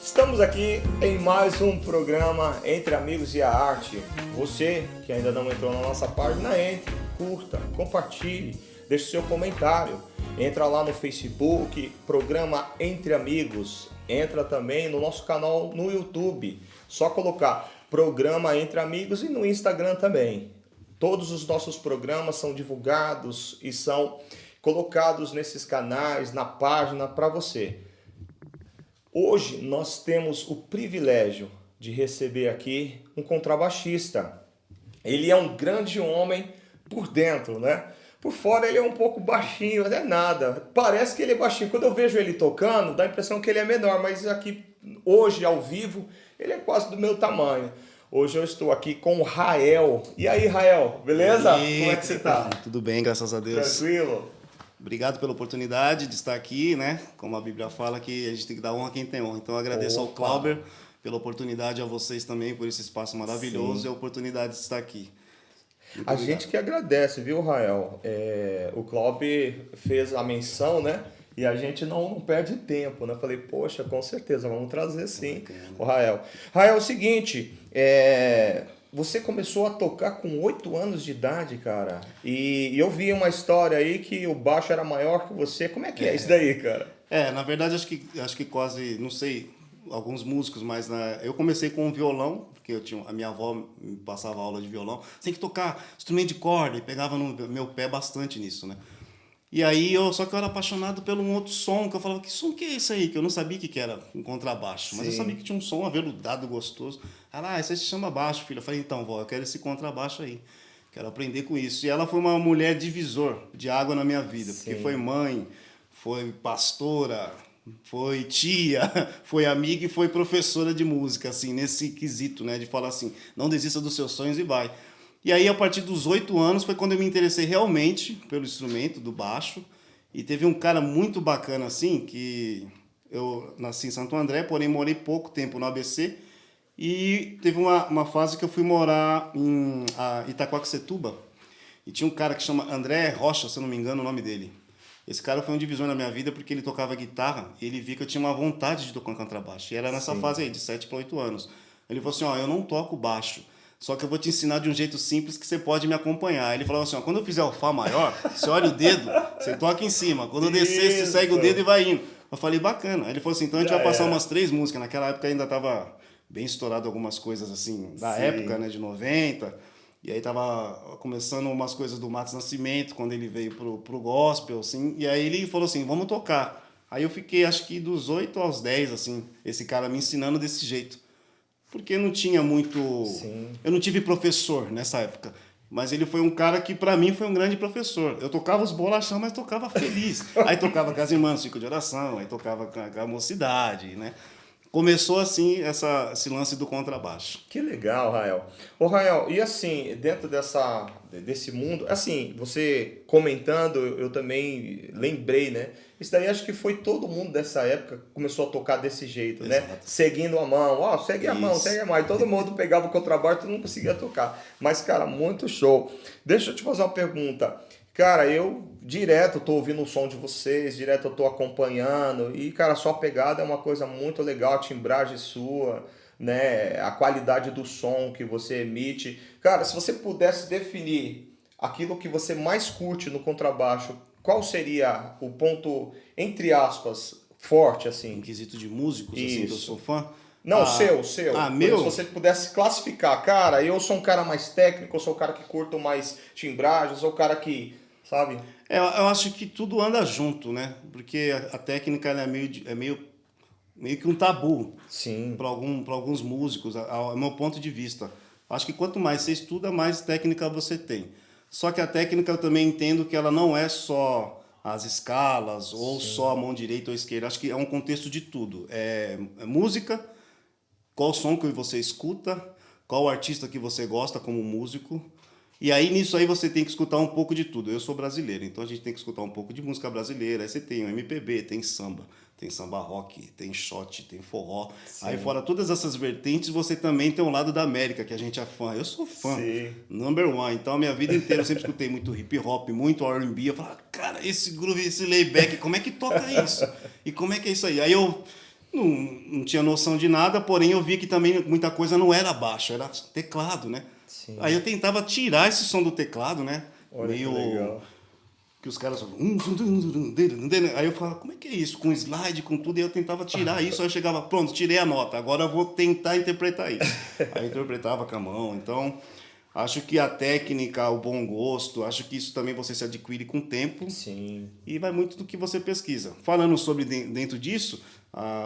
Estamos aqui em mais um programa Entre Amigos e a Arte. Você que ainda não entrou na nossa página, entre, curta, compartilhe, deixe seu comentário. Entra lá no Facebook, programa Entre Amigos. Entra também no nosso canal no YouTube. Só colocar programa Entre Amigos e no Instagram também. Todos os nossos programas são divulgados e são colocados nesses canais, na página para você. Hoje nós temos o privilégio de receber aqui um contrabaixista. Ele é um grande homem por dentro, né? Por fora ele é um pouco baixinho, não é nada. Parece que ele é baixinho. Quando eu vejo ele tocando, dá a impressão que ele é menor, mas aqui hoje ao vivo ele é quase do meu tamanho. Hoje eu estou aqui com o Rael. E aí, Rael, beleza? Como é que você tá? Tudo bem, graças a Deus. Tranquilo? Obrigado pela oportunidade de estar aqui, né? Como a Bíblia fala que a gente tem que dar honra a quem tem honra. Então eu agradeço ao Clauber pela oportunidade, a vocês também por esse espaço maravilhoso. Sim. E a oportunidade de estar aqui. Muito obrigado. Gente que agradece, viu, Rael? O Clauber fez a menção, né? E a gente não perde tempo, né? Falei, poxa, com certeza, vamos trazer sim o Rael. Rael, é o seguinte, você começou a tocar com 8 anos de idade, cara. E eu vi uma história aí que o baixo era maior que você. Como é que é isso daí, cara? Na verdade, acho que quase, não sei, alguns músicos, mas eu comecei com um violão, porque a minha avó me passava aula de violão. Você tem que tocar instrumento de corda, e pegava no meu pé bastante nisso, né? E aí, só que eu era apaixonado pelo um outro som, que eu falava, que som que é esse aí? Que eu não sabia que era um contrabaixo, mas eu sabia que tinha um som aveludado, gostoso. Ela, isso aí se chama baixo, filho. Eu falei, então, vó, eu quero esse contrabaixo aí. Quero aprender com isso. E ela foi uma mulher divisor de água na minha vida, porque foi mãe, foi pastora, foi tia, foi amiga e foi professora de música, assim, nesse quesito, né, de falar assim, não desista dos seus sonhos e vai. E aí, a partir dos 8 anos, foi quando eu me interessei realmente pelo instrumento do baixo. E teve um cara muito bacana, assim, que eu nasci em Santo André, porém morei pouco tempo no ABC. E teve uma fase que eu fui morar em Itaquaquecetuba. E tinha um cara que chama André Rocha, se eu não me engano o nome dele. Esse cara foi um divisor na minha vida porque ele tocava guitarra e ele viu que eu tinha uma vontade de tocar um contrabaixo. E era nessa fase aí, de 7 para 8 anos. Ele falou assim, eu não toco baixo. Só que eu vou te ensinar de um jeito simples que você pode me acompanhar. Ele falou assim, quando eu fizer o Fá maior, você olha o dedo, você toca em cima. Quando eu descer, você segue o dedo e vai indo. Eu falei, bacana. Aí ele falou assim, então a gente vai passar umas 3 músicas. Naquela época ainda estava bem estourado algumas coisas assim, da época, né, de 90. E aí tava começando umas coisas do Matos Nascimento, quando ele veio pro gospel, assim. E aí ele falou assim, vamos tocar. Aí eu fiquei, acho que dos 8 aos 10, assim, esse cara me ensinando desse jeito. Porque não tinha muito... Eu não tive professor nessa época. Mas ele foi um cara que, para mim, foi um grande professor. Eu tocava os bolachão, mas tocava feliz. Aí tocava com as irmãs, ciclo de oração, aí tocava com a mocidade, né? Começou, assim, esse lance do contrabaixo. Que legal, Rael. Ô, Rael, e assim, dentro desse mundo, assim, você comentando, eu também lembrei, né? Isso daí acho que foi todo mundo dessa época que começou a tocar desse jeito, né? Seguindo a mão, segue a mão, segue a mão. E todo mundo pegava o contrabaixo, todo mundo conseguia tocar. Mas, cara, muito show. Deixa eu te fazer uma pergunta. Cara, eu direto tô ouvindo o som de vocês, direto eu tô acompanhando e, cara, a sua pegada é uma coisa muito legal, a timbragem sua, né, a qualidade do som que você emite. Cara, se você pudesse definir aquilo que você mais curte no contrabaixo, qual seria o ponto, entre aspas, forte, assim? Um quesito de músicos, assim, que eu sou fã? Não, seu. Meu? Se você pudesse classificar, cara, eu sou um cara mais técnico, eu sou um cara que curto mais timbragem, eu sou um cara que, sabe? Eu acho que tudo anda junto, né? Porque a técnica ela é meio que um tabu. Sim. Para alguns músicos, ao meu ponto de vista. Acho que quanto mais você estuda, mais técnica você tem. Só que a técnica eu também entendo que ela não é só as escalas, ou só a mão direita ou esquerda. Acho que é um contexto de tudo. É música, qual som que você escuta, qual artista que você gosta como músico. E aí, nisso aí, você tem que escutar um pouco de tudo. Eu sou brasileiro, então a gente tem que escutar um pouco de música brasileira. Aí você tem o MPB, tem samba rock, tem shot, tem forró. Sim. Aí, fora todas essas vertentes, você também tem um lado da América, que a gente é fã. Eu sou fã, number one. Então, a minha vida inteira eu sempre escutei muito hip hop, muito R&B. Eu falava, cara, esse groove, esse layback, como é que toca isso? E como é que é isso aí? Aí eu não tinha noção de nada, porém eu vi que também muita coisa não era baixo, era teclado, né? Sim. Aí eu tentava tirar esse som do teclado, né? Olha Meio que legal. que os caras falam. Aí eu falava, como é que é isso? Com slide, com tudo, e eu tentava tirar isso, aí eu chegava, pronto, tirei a nota, agora eu vou tentar interpretar isso. Aí eu interpretava com a mão, então acho que a técnica, o bom gosto, acho que isso também você se adquire com o tempo. Sim. E vai muito do que você pesquisa. Falando sobre dentro disso,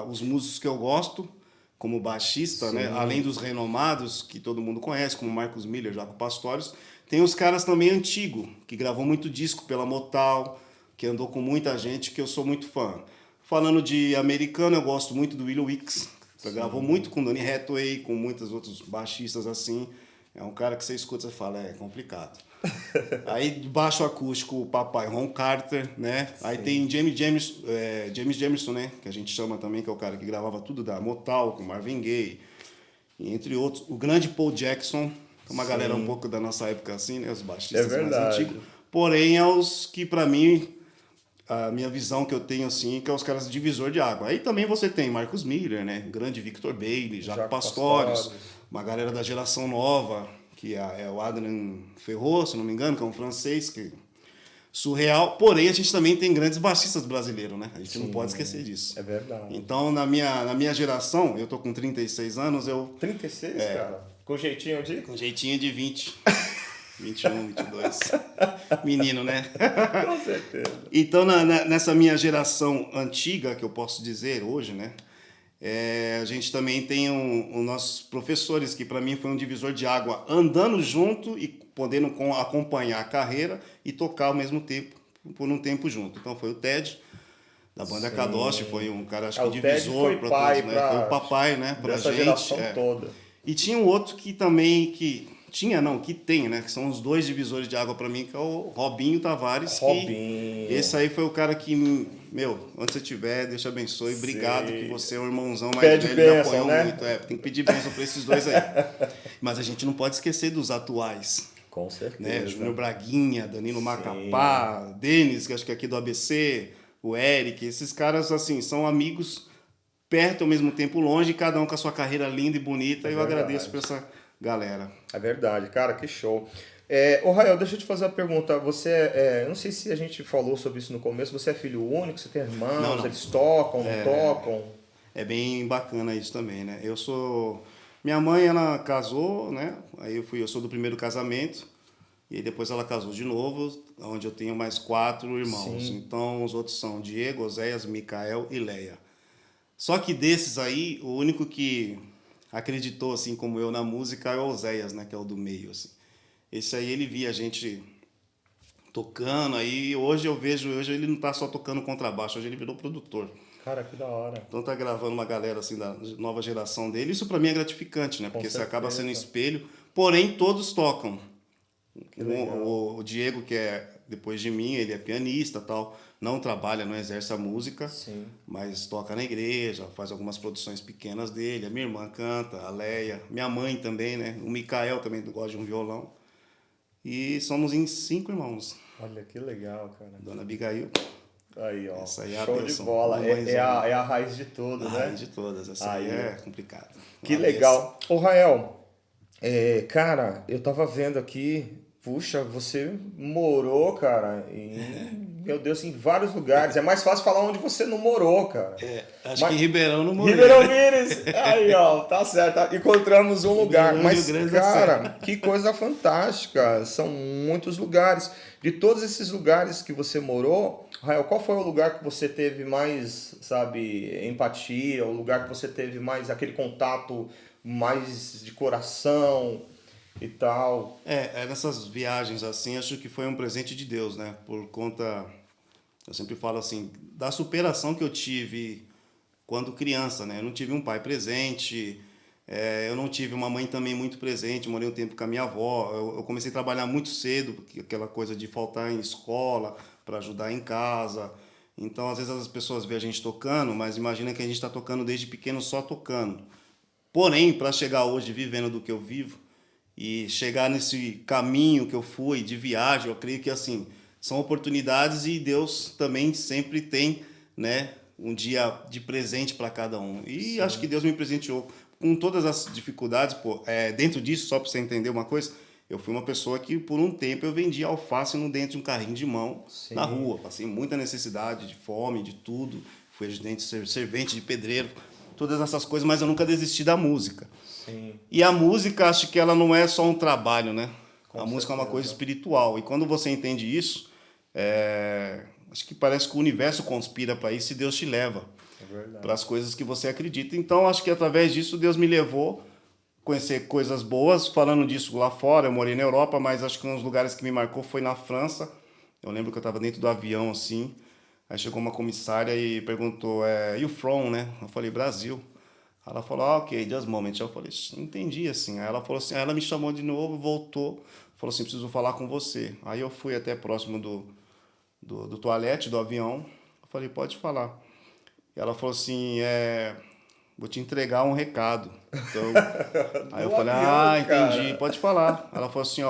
os músicos que eu gosto, como baixista, né? Além dos renomados, que todo mundo conhece, como Marcos Miller, Jaco Pastorius, tem os caras também antigos, que gravou muito disco pela Motown, que andou com muita gente, que eu sou muito fã. Falando de americano, eu gosto muito do Willie Weeks, que gravou muito com Donny Hathaway, com muitos outros baixistas assim. É um cara que você escuta e fala, é complicado. Aí de baixo acústico, o papai Ron Carter, né? Aí tem James Jamerson, né? Que a gente chama também, que é o cara que gravava tudo da Motown, com Marvin Gaye, e entre outros. O grande Paul Jackson, uma galera um pouco da nossa época assim, né? Os baixistas mais antigos. Porém, é os que pra mim, a minha visão que eu tenho assim, que é os caras divisor de água. Aí também você tem Marcus Miller, né? O grande Victor Bailey, Jaco Pastorius, uma galera da geração nova, que é o Adrien Ferrot, se não me engano, que é um francês, que surreal. Porém, a gente também tem grandes baixistas brasileiros, né? A gente não pode esquecer disso. É verdade. Então, na minha geração, eu tô com 36 anos, 36, cara? Com jeitinho de? Com jeitinho de 20. 21, 22. Menino, né? Com certeza. Então, nessa minha geração antiga, que eu posso dizer hoje, né? A gente também tem os nossos professores, que para mim foi um divisor de água, andando junto e podendo acompanhar a carreira e tocar ao mesmo tempo, por um tempo junto. Então foi o Ted, da banda Kadosh, foi um cara, acho que divisor para todos, né? Foi o papai, né? Pra dessa gente. Geração toda. E tinha um outro que também, que tem, né? Que são os dois divisores de água para mim, que é o Robinho Tavares. Robinho. Esse aí foi o cara que, onde você estiver, Deus te abençoe. Obrigado, que você é o irmãozão mais Pede velho, me bênção, apoiou né? muito. Tem que pedir bênção para esses dois aí. Mas a gente não pode esquecer dos atuais. Com certeza. Né? Júnior Braguinha, Danilo Macapá, Denis, que acho que é aqui do ABC, o Eric. Esses caras, assim, são amigos perto ao mesmo tempo longe, cada um com a sua carreira linda e bonita. E eu agradeço por essa galera. É verdade, cara, que show. Ô Rael, deixa eu te fazer uma pergunta. Você eu não sei se a gente falou sobre isso no começo, você é filho único, você tem irmãos, Não. eles tocam, não tocam? É bem bacana isso também, né? Minha mãe, ela casou, né? Aí eu sou do primeiro casamento, e aí depois ela casou de novo, onde eu tenho mais 4 irmãos. Sim. Então os outros são Diego, Oséias, Micael e Leia. Só que desses aí, o único que acreditou, assim como eu, na música é o Oséias, né? Que é o do meio, assim. Esse aí ele via a gente tocando, aí hoje ele não tá só tocando contrabaixo, hoje ele virou produtor. Cara, que da hora. Então tá gravando uma galera assim da nova geração dele. Isso para mim é gratificante, né? Porque você acaba sendo espelho. Porém, todos tocam. O Diego, que é depois de mim, ele é pianista, tal. Não trabalha, não exerce a música, mas toca na igreja, faz algumas produções pequenas dele. A minha irmã canta, a Leia, minha mãe também, né? O Micael também gosta de um violão. E somos em 5 irmãos. Olha que legal, cara. Dona Abigail. Aí, ó. Essa aí é show de bola. É a raiz de tudo, né? A raiz de todas. Essa aí é complicada. Que legal. Ô, Rael, cara, eu tava vendo aqui, puxa, você morou, cara, meu Deus, em vários lugares. É mais fácil falar onde você não morou, cara. Acho que Ribeirão não morou. Ribeirão Pires! Aí, ó, tá certo. Encontramos um lugar. Mas, cara, que coisa fantástica. São muitos lugares. De todos esses lugares que você morou, Rael, qual foi o lugar que você teve mais, sabe, empatia? O lugar que você teve mais aquele contato mais de coração e tal? Nessas viagens assim, acho que foi um presente de Deus, né? Por conta, eu sempre falo assim, da superação que eu tive quando criança, né? Eu não tive um pai presente, eu não tive uma mãe também muito presente, morei um tempo com a minha avó. Eu comecei a trabalhar muito cedo, porque aquela coisa de faltar em escola para ajudar em casa. Então, às vezes as pessoas veem a gente tocando, mas imagina que a gente está tocando desde pequeno só tocando. Porém, para chegar hoje vivendo do que eu vivo e chegar nesse caminho que eu fui de viagem, eu creio que assim, são oportunidades e Deus também sempre tem, né, um dia de presente para cada um. E acho que Deus me presenteou com todas as dificuldades. Pô, dentro disso, só para você entender uma coisa, eu fui uma pessoa que por um tempo eu vendia alface dentro de um carrinho de mão na rua. Passei muita necessidade, de fome, de tudo. Fui ajudante, servente de pedreiro, todas essas coisas, mas eu nunca desisti da música. Sim. E a música, acho que ela não é só um trabalho, né? Com a música é certeza. uma coisa espiritual. E quando você entende isso, acho que parece que o universo conspira para isso e Deus te leva para as coisas que você acredita. Então, acho que através disso, Deus me levou a conhecer coisas boas. Falando disso lá fora, eu morei na Europa, mas acho que um dos lugares que me marcou foi na França. Eu lembro que eu estava dentro do avião, assim, aí chegou uma comissária e perguntou, you from, né? Eu falei, Brasil. Ela falou, ok, just a moment. Eu falei, entendi, assim. Aí ela falou assim, aí ela me chamou de novo, voltou, falou assim, preciso falar com você. Aí eu fui até próximo do toalete do avião, eu falei, pode falar. E ela falou assim, vou te entregar um recado. Então, aí eu falei, avião, entendi, cara. pode falar. Ela falou assim,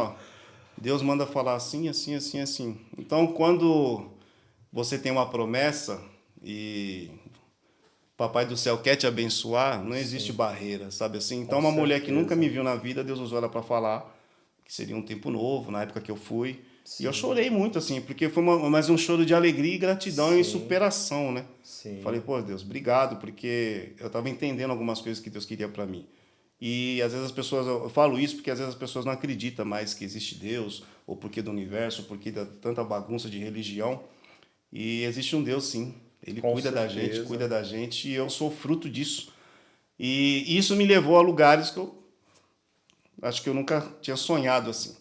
Deus manda falar assim, assim, assim, assim. Então, quando você tem uma promessa e Papai do Céu quer te abençoar, não existe barreira, sabe assim? Então, Com uma mulher que nunca certeza. me viu na vida, Deus usou ela para falar que seria um tempo novo, na época que eu fui. E eu chorei muito, assim, porque foi mais um choro de alegria e gratidão e superação, né? Sim. Falei, pô, Deus, obrigado, porque eu estava entendendo algumas coisas que Deus queria para mim. E às vezes as pessoas, eu falo isso porque às vezes as pessoas não acreditam mais que existe Deus, ou porque do universo, ou porque da tanta bagunça de religião. E existe um Deus, sim. Ele Com cuida da gente, certeza. cuida da gente, e eu sou fruto disso. E isso me levou a lugares que eu acho que eu nunca tinha sonhado assim.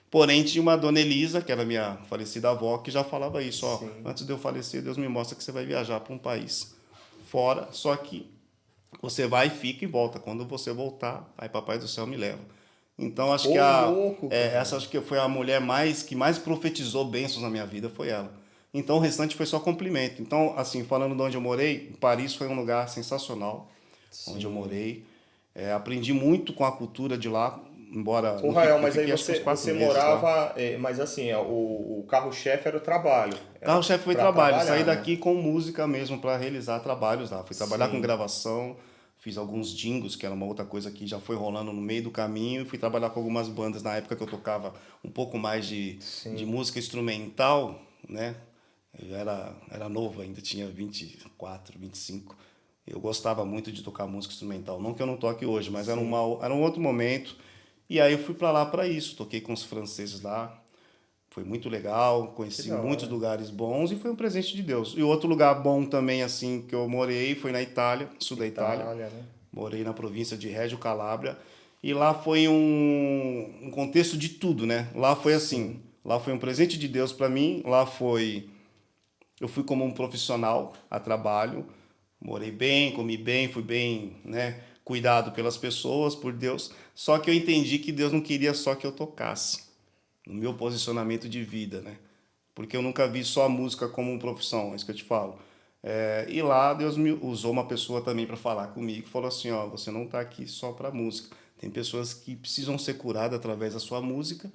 Porém, tinha uma dona Elisa, que era minha falecida avó, que já falava isso, antes de eu falecer, Deus me mostra que você vai viajar para um país fora, só que você vai, fica e volta. Quando você voltar, aí Papai do Céu me leva. Então, acho que louco, cara. essa acho que foi a mulher que mais profetizou bênçãos na minha vida, foi ela. Então, o restante foi só cumprimento. Então, assim, falando de onde eu morei, Paris foi um lugar sensacional, onde eu morei. Aprendi muito com a cultura de lá, embora Ô, Rael, mas aí fiquei acho que uns 4 você meses lá. morava, mas assim, o carro-chefe era o trabalho. Era Carro-chefe foi pra trabalho. trabalhar, Saí né? daqui com música mesmo para realizar trabalhos lá. Fui trabalhar com gravação, fiz alguns jingles, que era uma outra coisa que já foi rolando no meio do caminho, e fui trabalhar com algumas bandas na época que eu tocava um pouco mais de música instrumental, né? Eu era novo ainda, tinha 24, 25. Eu gostava muito de tocar música instrumental. Não que eu não toque hoje, mas era um outro momento. E aí eu fui para lá para isso. Toquei com os franceses lá. Foi muito legal, conheci muitos lugares bons e foi um presente de Deus. E outro lugar bom também, assim, que eu morei foi na Itália, sul da Itália. Né? Morei na província de Reggio Calabria. E lá foi um contexto de tudo, né? Lá foi assim, lá foi um presente de Deus para mim. Eu fui como um profissional a trabalho. Morei bem, comi bem, fui bem, né? Cuidado pelas pessoas, por Deus. Só que eu entendi que Deus não queria só que eu tocasse. No meu posicionamento de vida, né? Porque eu nunca vi só a música como uma profissão, é isso que eu te falo. E lá Deus me usou uma pessoa também para falar comigo, falou assim, você não está aqui só para música. Tem pessoas que precisam ser curadas através da sua música.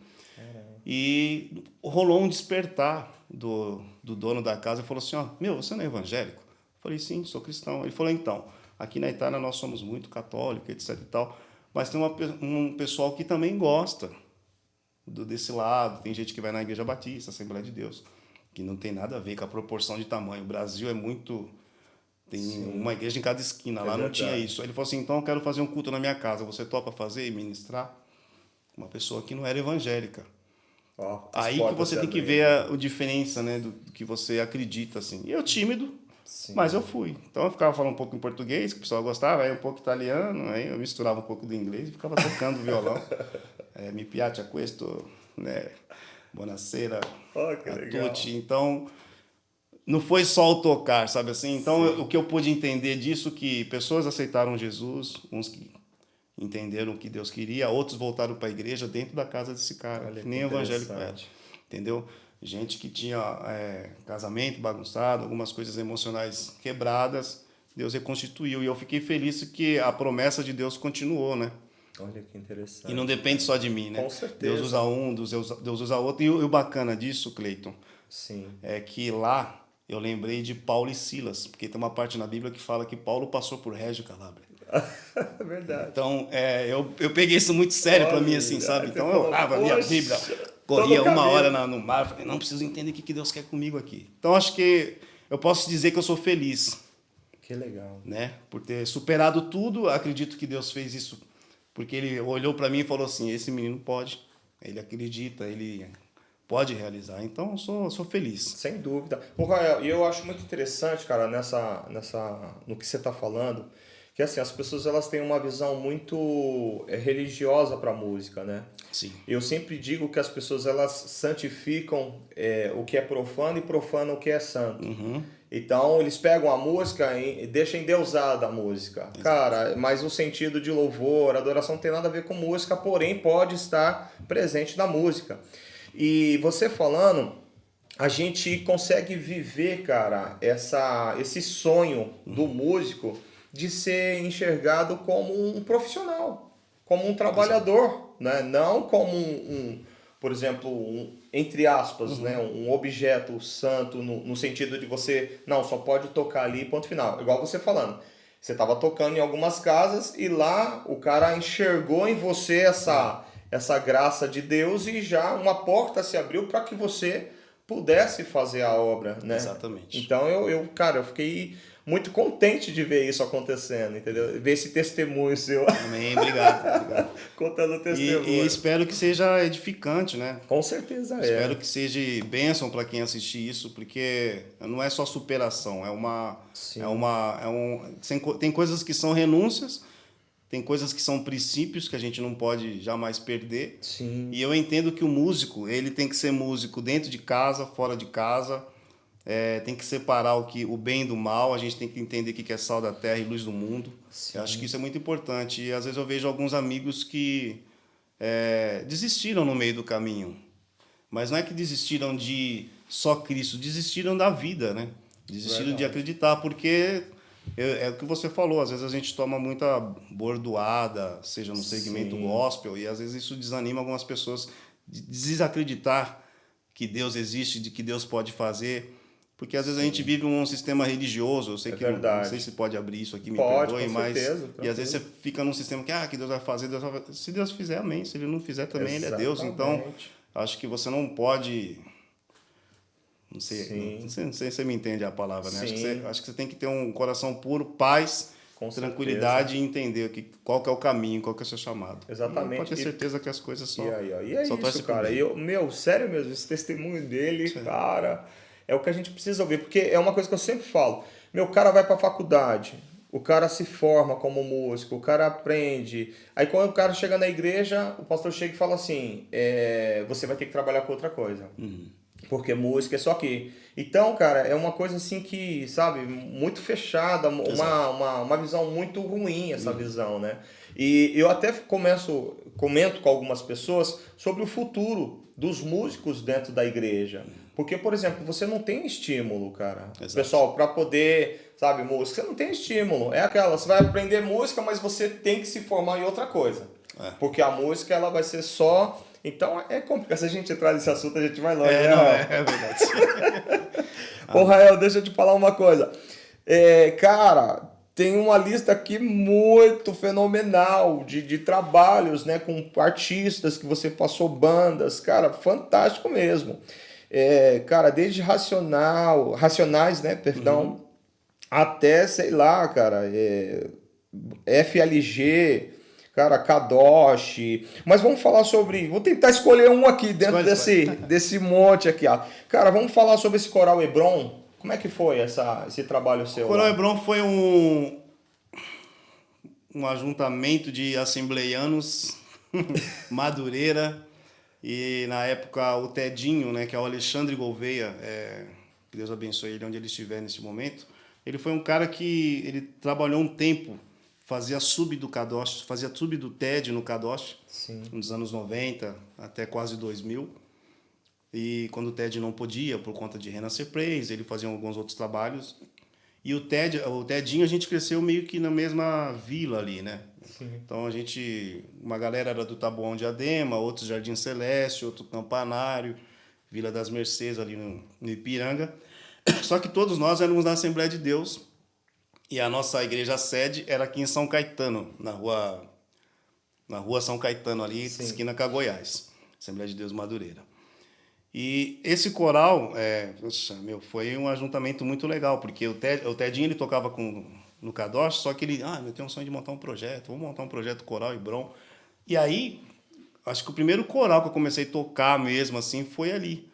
E rolou um despertar do dono da casa e falou assim, você não é evangélico? Eu falei, sim, sou cristão. Ele falou, então, aqui na Itália nós somos muito católicos, etc e tal, mas tem um pessoal que também gosta desse lado. Tem gente que vai na Igreja Batista, Assembleia de Deus, que não tem nada a ver com a proporção de tamanho. O Brasil é muito... Tem uma igreja em cada esquina, lá não tinha isso. Ele falou assim, então eu quero fazer um culto na minha casa, você topa fazer e ministrar? Uma pessoa que não era evangélica. Aí que você tem que ver a diferença, né, do que você acredita, assim. E eu tímido, mas eu fui. Então eu ficava falando um pouco em português, que o pessoal gostava, aí um pouco italiano, aí eu misturava um pouco do inglês e ficava tocando violão. Mi piace questo, né? Buonasera, a tutti. Então, não foi só o tocar, sabe assim? Então, o que eu pude entender disso, que pessoas aceitaram Jesus, uns que entenderam o que Deus queria, outros voltaram para a igreja dentro da casa desse cara, que nem evangélico era, entendeu? Gente que tinha casamento bagunçado, algumas coisas emocionais quebradas, Deus reconstituiu. E eu fiquei feliz que a promessa de Deus continuou, né? Olha que interessante. E não depende só de mim, né? Com certeza. Deus usa um, Deus usa outro. E o bacana disso, Cleiton, Sim. é que lá eu lembrei de Paulo e Silas, porque tem uma parte na Bíblia que fala que Paulo passou por Régio Calabria. Verdade. Então, eu peguei isso muito sério para mim, assim, sabe? Então, eu olhava a minha Bíblia, corria uma hora no mar, falei, não, preciso entender o que Deus quer comigo aqui. Então, acho que eu posso dizer que eu sou feliz. Que legal. Né? Por ter superado tudo, acredito que Deus fez isso porque Ele olhou para mim e falou assim, esse menino pode, ele acredita, ele pode realizar. Então, eu sou feliz. Sem dúvida. O Rael, e eu acho muito interessante, cara, no que você está falando, que assim, as pessoas elas têm uma visão muito religiosa para a música, né? Sim. Eu sempre digo que as pessoas elas santificam o que é profano e profanam o que é santo. Uhum. Então eles pegam a música e deixam endeusada a música. Exato. Cara, mas o sentido de louvor, adoração não tem nada a ver com música, porém pode estar presente na música. E você falando, a gente consegue viver, cara, esse sonho do músico de ser enxergado como um profissional, como um trabalhador, né? Não como por exemplo, entre aspas, né? Um objeto santo no sentido de você, não, só pode tocar ali, ponto final. Igual você falando, você estava tocando em algumas casas e lá o cara enxergou em você essa graça de Deus e já uma porta se abriu para que você pudesse fazer a obra, né? Exatamente. Então cara, eu fiquei muito contente de ver isso acontecendo, entendeu? Ver esse testemunho seu. Amém, obrigado. Contando o testemunho. E espero que seja edificante, né? Com certeza Espero que seja bênção para quem assistir isso, porque não é só superação, tem coisas que são renúncias, tem coisas que são princípios que a gente não pode jamais perder. Sim. E eu entendo que o músico, ele tem que ser músico dentro de casa, fora de casa. Tem que separar o bem do mal, a gente tem que entender o que é sal da terra e luz do mundo. Sim. Eu acho que isso é muito importante. E às vezes eu vejo alguns amigos que desistiram no meio do caminho. Mas não é que desistiram de só Cristo, desistiram da vida, né? Desistiram de acreditar, porque é o que você falou, às vezes a gente toma muita bordoada, seja no segmento gospel, e às vezes isso desanima algumas pessoas de desacreditar que Deus existe, de que Deus pode fazer. Porque às vezes a gente vive um sistema religioso, eu sei que não sei se pode abrir isso aqui, me perdoe, mas certeza, e às vezes você fica num sistema que Deus vai fazer, se Deus fizer, amém, se Ele não fizer também, Ele é Deus. Então, acho que você não pode, não sei se você me entende a palavra, né? Acho que você tem que ter um coração puro, paz, tranquilidade e entender qual que é o caminho, qual que é o seu chamado. Exatamente. E pode ter certeza que as coisas só... E é isso, cara. Sério mesmo, esse testemunho dele, cara... É o que a gente precisa ouvir, porque é uma coisa que eu sempre falo. Meu, cara vai pra faculdade, o cara se forma como músico, o cara aprende. Aí quando o cara chega na igreja, o pastor chega e fala assim, você vai ter que trabalhar com outra coisa. Uhum. Porque música é só aqui. Então, cara, é uma coisa assim que, sabe, muito fechada, uma visão muito ruim essa visão, né? E eu até comento com algumas pessoas sobre o futuro dos músicos dentro da igreja. Porque, por exemplo, você não tem estímulo, cara. Exato. Pessoal, para poder, sabe, música, você não tem estímulo. É aquela, você vai aprender música, mas você tem que se formar em outra coisa. Porque a música, ela vai ser só... Então, é complicado. Se a gente entrar nesse assunto, a gente vai longe. É verdade. Ô, Rael, deixa eu te falar uma coisa. Cara, tem uma lista aqui muito fenomenal de trabalhos, né? Com artistas que você passou, bandas. Cara, fantástico mesmo. Cara, desde Racionais, né? Perdão. Até, sei lá, cara, FLG... Cara, Kadosh. Mas vamos falar sobre... Vou tentar escolher um aqui dentro desse monte aqui. Ó. Cara, vamos falar sobre esse Coral Hebron. Como é que foi esse trabalho seu? O Coral Hebron foi um ajuntamento de assembleianos, Madureira, e na época o Tedinho, né, que é o Alexandre Gouveia, que Deus abençoe ele onde ele estiver nesse momento. Ele foi um cara que ele trabalhou um tempo, fazia sub do Kadosh, fazia sub do TED no Kadosh, nos anos 90 até quase 2000. E quando o TED não podia, por conta de Renascer Praise, ele fazia alguns outros trabalhos. E o Tedinho a gente cresceu meio que na mesma vila ali, né? Sim. Então uma galera era do Taboão de Adema, outros Jardim Celeste, outro Campanário, Vila das Mercês ali no Ipiranga. Só que todos nós éramos da Assembleia de Deus e a nossa igreja sede era aqui em São Caetano, na rua São Caetano ali, Sim. esquina com a Goiás, Assembleia de Deus Madureira. E esse coral, foi um ajuntamento muito legal, porque o Tedinho ele tocava no Kadosh, só que ele, eu tenho um sonho de montar um projeto, vou montar um projeto coral e brom. E aí, acho que o primeiro coral que eu comecei a tocar mesmo assim foi ali.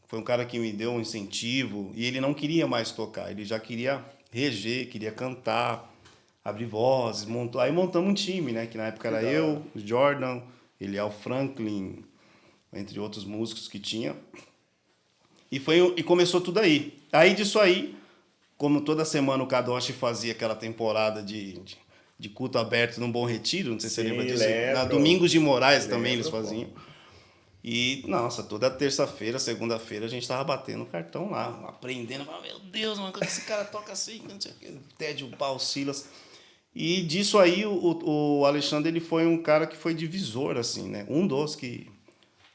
Foi um cara que me deu um incentivo e ele não queria mais tocar, ele já queria reger, queria cantar, abrir vozes, aí montamos um time, né? Que na época era eu, o Jordan, Eliel Franklin, entre outros músicos que tinha. E começou tudo aí. Aí disso aí, como toda semana o Kadosh fazia aquela temporada de culto aberto num Bom Retiro, não sei se você lembra disso. Na Domingos de Moraes também eles faziam. E, nossa, toda terça-feira, segunda-feira, a gente tava batendo cartão lá, aprendendo. Falava, meu Deus, mano, como esse cara toca assim? Não sei o quê. Tédio, Pau, Silas. E disso aí, o Alexandre, ele foi um cara que foi divisor, assim, né? Um dos que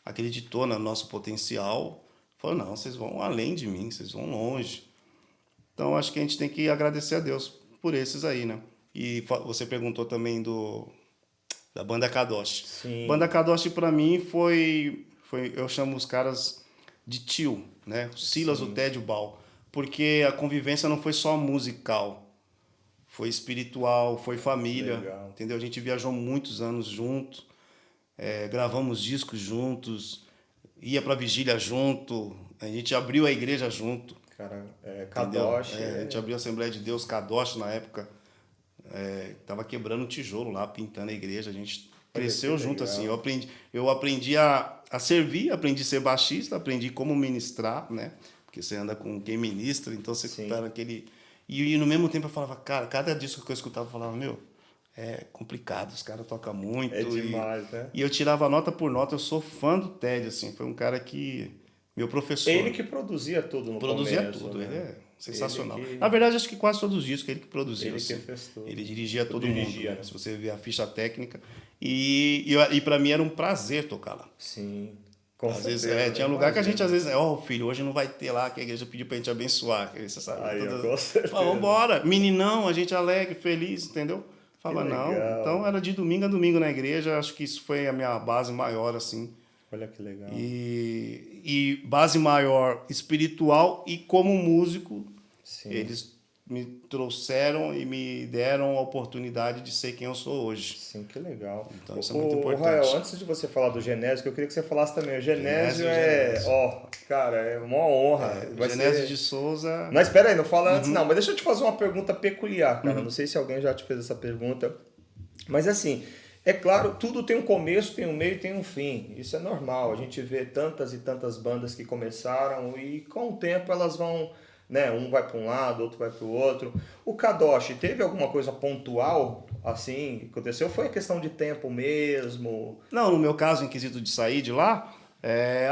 acreditou no nosso potencial. Falou, não, vocês vão além de mim, vocês vão longe. Então, acho que a gente tem que agradecer a Deus por esses aí, né? E você perguntou também da banda Kadosh. Sim. Banda Kadosh, para mim, foi... Eu chamo os caras de tio, né? O Silas, o Ted, o Bal. Porque a convivência não foi só musical. Foi espiritual, foi família. Legal. Entendeu? A gente viajou muitos anos juntos. Gravamos discos juntos. Ia pra vigília junto. A gente abriu a igreja junto. Cara, Kadosh. A gente abriu a Assembleia de Deus Kadosh na época. Tava quebrando tijolo lá, pintando a igreja. A gente cresceu junto, assim. Eu aprendi a servir, aprendi a ser baixista, aprendi como ministrar, né? Porque você anda com quem ministra, então você tá naquele... E no mesmo tempo eu falava, cara, cada disco que eu escutava, eu falava, meu, é complicado, os caras tocam muito. É demais, né? E eu tirava nota por nota, eu sou fã do Ted, assim. Foi um cara que... Meu professor. Ele que produzia tudo no começo. Produzia tudo, né? ele é sensacional. Na verdade, acho que quase todos os discos ele que produzia. Ele assim. que fez tudo. Ele dirigia todo mundo, né? Né? Se você ver a ficha técnica. E para mim era um prazer tocar lá. Sim. Com às certeza, vezes, tinha lugar que a gente às vezes, filho, hoje não vai ter lá, que a igreja pediu pra gente abençoar. Você sabe? Aí, com certeza. Vamos embora. Meninão, a gente alegre, feliz, entendeu? Fala, não. Então era de domingo a domingo na igreja. Acho que isso foi a minha base maior, assim. Olha que legal. E base maior espiritual e como músico, Sim. eles me trouxeram e me deram a oportunidade de ser quem eu sou hoje. Sim, que legal. Então isso é muito importante. Rael, antes de você falar do Genésio, eu queria que você falasse também. O Genésio cara, é uma honra. Genésio de Souza... Mas espera aí, não fala antes não. Mas deixa eu te fazer uma pergunta peculiar, cara. Não sei se alguém já te fez essa pergunta. Mas assim... É claro, tudo tem um começo, tem um meio e tem um fim. Isso é normal. A gente vê tantas e tantas bandas que começaram e com o tempo elas vão, né? Um vai para um lado, outro vai para o outro. O Kadosh, teve alguma coisa pontual assim que aconteceu? Foi a questão de tempo mesmo? Não, no meu caso, em quesito de sair de lá,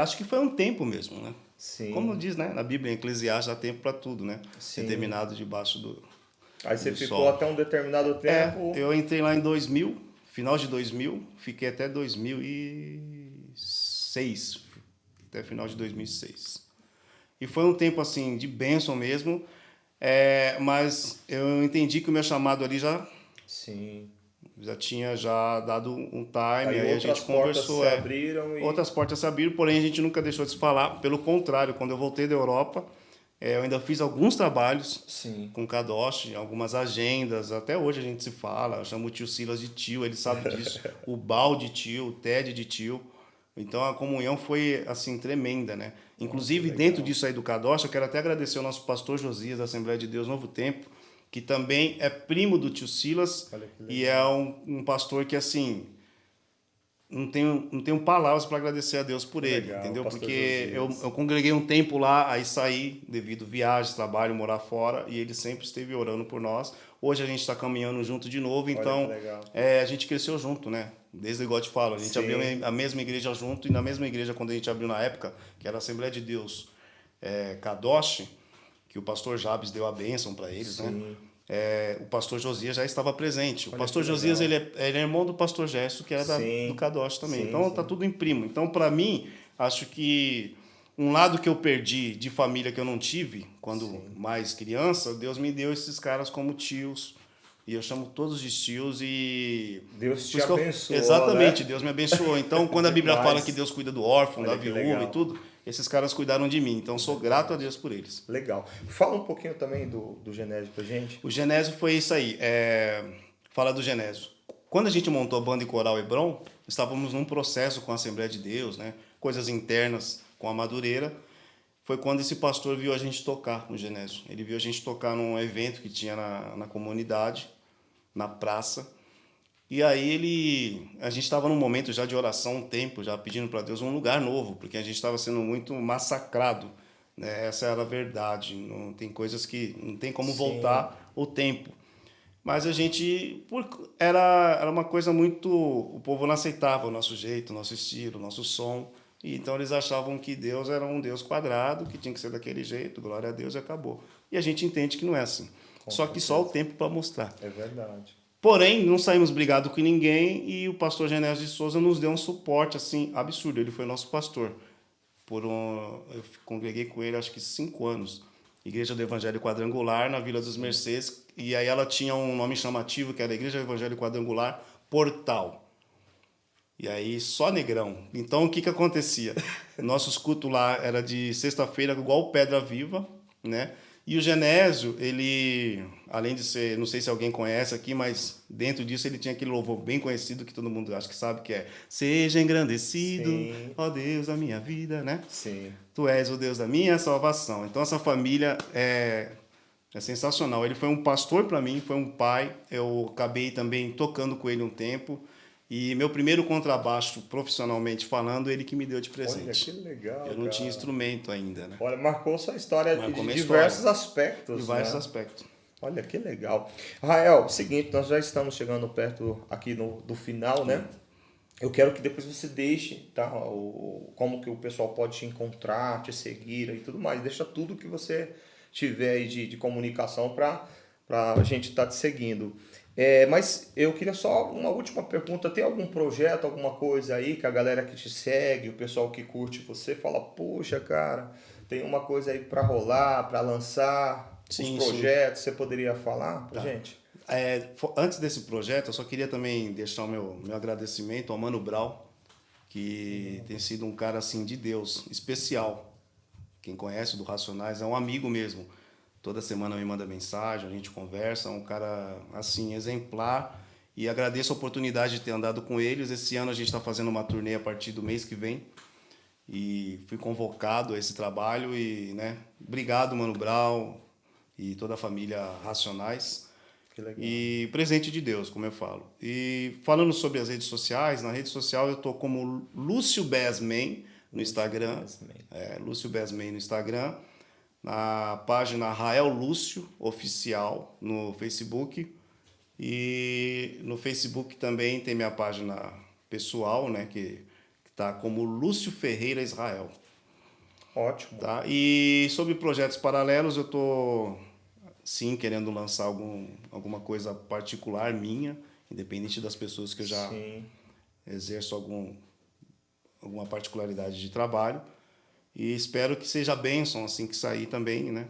acho que foi um tempo mesmo, né? Sim. Como diz, né? Na Bíblia, em Eclesiastes, há tempo para tudo, né? Sim. Determinado debaixo do Aí você ficou sol. até um determinado tempo... Eu entrei lá em 2000... Final de 2000, fiquei até 2006, até final de 2006. E foi um tempo assim de bênção mesmo, mas eu entendi que o meu chamado ali já tinha dado um time, aí a gente conversou. Outras portas se abriram, porém a gente nunca deixou de se falar. Pelo contrário, quando eu voltei da Europa, eu ainda fiz alguns trabalhos com o Kadosh, algumas agendas. Até hoje a gente se fala. Eu chamo o tio Silas de tio, ele sabe disso. O Bal de tio, o Ted de tio. Então a comunhão foi assim tremenda, né? Inclusive dentro disso aí do Kadosh, eu quero até agradecer ao nosso pastor Josias da Assembleia de Deus Novo Tempo, que também é primo do tio Silas e é um pastor que assim... Não tenho palavras para agradecer a Deus por ele, entendeu? Porque eu congreguei um tempo lá, aí saí devido a viagens, trabalho, morar fora, e ele sempre esteve orando por nós. Hoje a gente está caminhando junto de novo, então a gente cresceu junto, né? Desde igual eu te falo, a gente abriu a mesma igreja junto, e na mesma igreja, quando a gente abriu na época, que era a Assembleia de Deus Kadosh, que o pastor Jabes deu a bênção para eles, né? O pastor Josias já estava presente. O pastor Josias ele é irmão do pastor Gesso, que era do Kadosh também. Então tá tudo em primo. Então, para mim, acho que um lado que eu perdi de família que eu não tive quando mais criança, Deus me deu esses caras como tios. E eu chamo todos de tios e... Deus te por isso que abençoou, exatamente, né? Deus me abençoou. Então, quando a Bíblia Demais. fala que Deus cuida do órfão, Olha da que viúva legal. e tudo, esses caras cuidaram de mim. Então, sou grato a Deus por eles. Legal. Fala um pouquinho também do Genésio pra gente. O Genésio foi isso aí. Fala do Genésio. Quando a gente montou a banda e coral Hebron, estávamos num processo com a Assembleia de Deus, né? Coisas internas com a Madureira. Foi quando esse pastor viu a gente tocar no Genésio. Ele viu a gente tocar num evento que tinha na comunidade, na praça. E aí a gente estava num momento já de oração, um tempo, já pedindo para Deus um lugar novo, porque a gente estava sendo muito massacrado, né? Essa era a verdade. Não tem coisas que não tem como voltar o tempo. Mas a gente era uma coisa muito, o povo não aceitava o nosso jeito, o nosso estilo, o nosso som. E então eles achavam que Deus era um Deus quadrado, que tinha que ser daquele jeito, glória a Deus, e acabou. E a gente entende que não é assim. Só que só o tempo para mostrar. É verdade. Porém, não saímos brigados com ninguém e o pastor Genésio de Souza nos deu um suporte assim absurdo. Ele foi nosso pastor. Eu congreguei com ele acho que 5 anos. Igreja do Evangelho Quadrangular, na Vila dos Mercês. E aí ela tinha um nome chamativo, que era Igreja do Evangelho Quadrangular Portal. E aí, só negrão. Então, o que acontecia? Nossos cultos lá era de sexta-feira, igual Pedra Viva, né? E o Genésio, ele, além de ser, não sei se alguém conhece aqui, mas dentro disso ele tinha aquele louvor bem conhecido que todo mundo acho que sabe, que é Seja engrandecido, ó Deus da minha vida, né? Sim. Tu és o Deus da minha salvação. Então, essa família é sensacional. Ele foi um pastor para mim, foi um pai. Eu acabei também tocando com ele um tempo. E meu primeiro contrabaixo, profissionalmente falando, ele que me deu de presente. Olha, que legal, eu não tinha instrumento ainda, né? Olha, marcou sua história Marcou de minha diversos história. aspectos. De vários né? aspectos. Olha, que legal. Rael, seguinte, nós já estamos chegando perto aqui do final, né? Eu quero que depois você deixe, tá? Como que o pessoal pode te encontrar, te seguir e tudo mais. Deixa tudo que você tiver aí de comunicação para a gente estar te seguindo. Mas eu queria só uma última pergunta. Tem algum projeto, alguma coisa aí que a galera que te segue, o pessoal que curte você, fala, poxa, cara, tem uma coisa aí para rolar, para lançar, Sim, os projetos, você poderia falar pra gente? Antes desse projeto, eu só queria também deixar o meu agradecimento ao Mano Brown, que tem sido um cara assim de Deus, especial. Quem conhece do Racionais é um amigo mesmo. Toda semana me manda mensagem, a gente conversa, é um cara assim exemplar. E agradeço a oportunidade de ter andado com eles. Esse ano a gente está fazendo uma turnê a partir do mês que vem. E fui convocado a esse trabalho e, né, obrigado, Mano Brown e toda a família Racionais. Que legal. E presente de Deus, como eu falo. E falando sobre as redes sociais, na rede social eu estou como Lúcio Besman no Instagram. Lúcio Besman no Instagram. Na página Rael Lúcio Oficial no Facebook. E no Facebook também tem minha página pessoal, né, que está como Lúcio Ferreira Israel. Ótimo. Tá? E sobre projetos paralelos, eu estou, sim, querendo lançar alguma coisa particular minha, independente das pessoas que eu já exerço alguma particularidade de trabalho. E espero que seja bênção assim que sair também, né?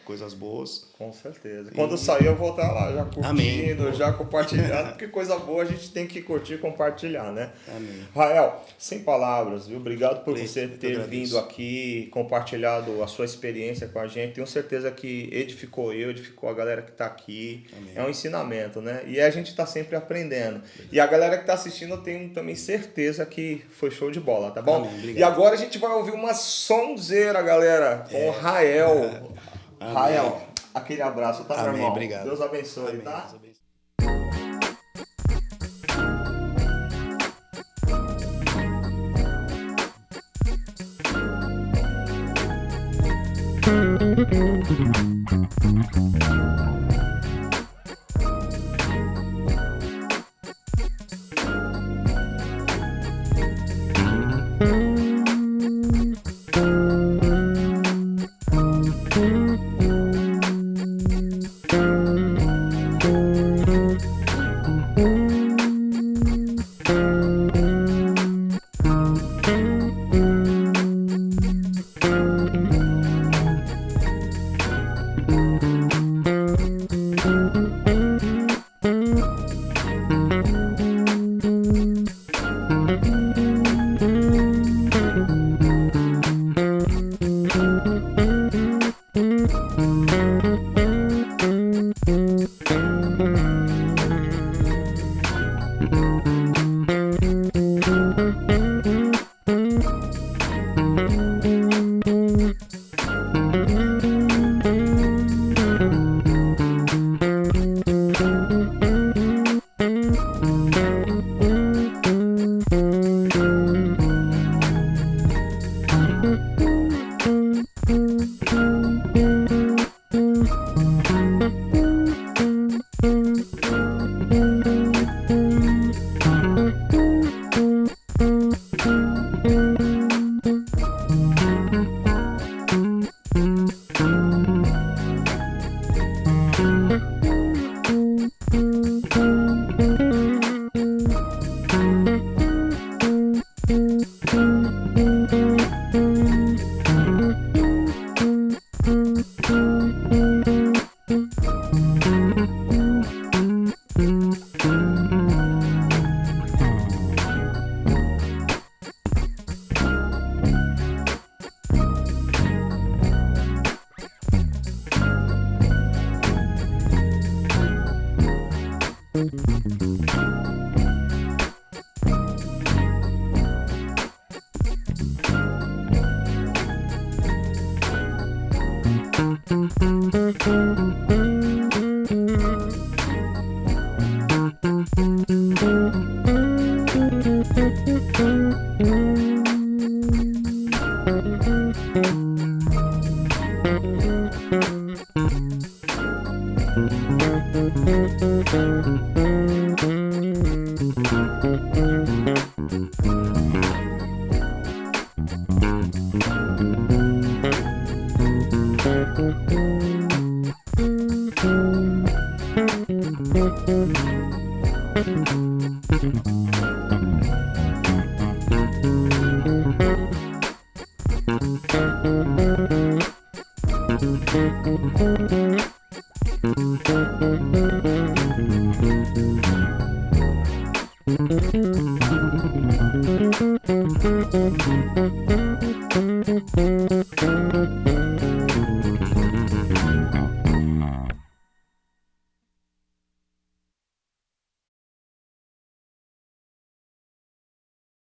Coisas boas. Com certeza. Quando sair eu vou estar lá já curtindo, Amém. já compartilhando, porque coisa boa a gente tem que curtir e compartilhar, né? Amém. Rael, sem palavras, viu? Obrigado por Cleiton, você eu ter agradeço. vindo aqui, compartilhado a sua experiência com a gente. Tenho certeza que edificou a galera que está aqui. Amém. É um ensinamento, né? E a gente está sempre aprendendo. E a galera que está assistindo, eu tenho também certeza que foi show de bola, tá bom? Amém, obrigado. E agora a gente vai ouvir uma sonzeira, galera, com o Rael. Amém. Rael, aquele abraço, tá, meu Amém, irmão? obrigado. Deus abençoe, Amém. tá? Deus abençoe.